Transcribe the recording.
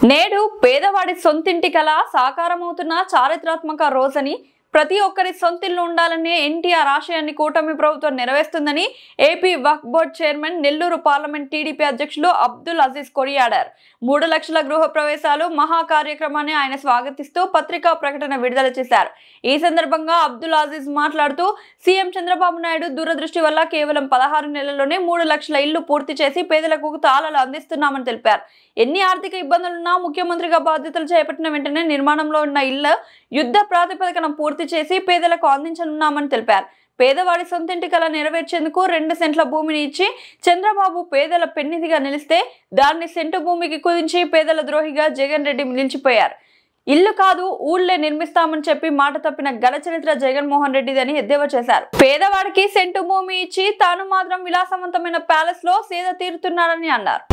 నేడు పేదవాడి సొంతింటి కల సాకారమవుతున్న చారిత్రాత్మక రోజని ప్రతి ఒక్కరి సొంతిల్లు ఉండాలనే ఎన్టీఆర్ ఆశయాన్ని కూటమి ప్రభుత్వం నెరవేరుస్తుందని ఏపీ వక్ఫ్ board chairman Nellore parliament TDP అధ్యక్షులు అబ్దుల్ అజీజ్ కొనియాడారు. 3 లక్షల గృహ ప్రవేశాలు మహా కార్యక్రమాన్ని ఆయన స్వాగతిస్తూ పత్రికా ప్రకటన విడుదల చేశారు. ఈ సందర్భంగా అబ్దుల్ అజీజ్ మాట్లాడుతూ సీఎం చంద్రబాబు నాయుడు దూరదృష్టి వల్ల కేవలం 16 నెలల్లోనే 3 లక్షల ఇళ్లు పూర్తి చేసి పేదలకు తాళాలు అందిస్తున్నామని తెలిపారు. ఎన్ని ఆర్థిక ఇబ్బందులున్నా ముఖ్యమంత్రిగా బాధ్యతలు చేపట్టిన వెంటనే నిర్మాణంలో ఉన్న ఇళ్ల యుద్ధ ప్రాతిపదికన పూర్తి చేసి పేదలకు అందించనున్నామని తెలిపారు. పేదవాడి సొంతింటి కల నెరవేర్చేందుకు 2 సెంట్ల భూమిని ఇచ్చి చంద్రబాబు పేదల పెన్నిధిగా నిలిస్తే దాన్ని సెంటు భూమికి కుదించి పేదల ద్రోహిగా జగన్ రెడ్డి నిలిచిపోయారు. ఇల్లు కాదు ఊళ్ళే నిర్మిస్తామని చెప్పి మాట తప్పిన ఘన చరిత్ర జగన్మోహన్ రెడ్డిదని ఎద్దేవా చేశారు. పేదవాడికి సెంటు భూమి ఇచ్చి తాను మాత్రం విలాసవంతమైన ప్యాలెస్ లో సేద తీరుతున్నారని అన్నారు.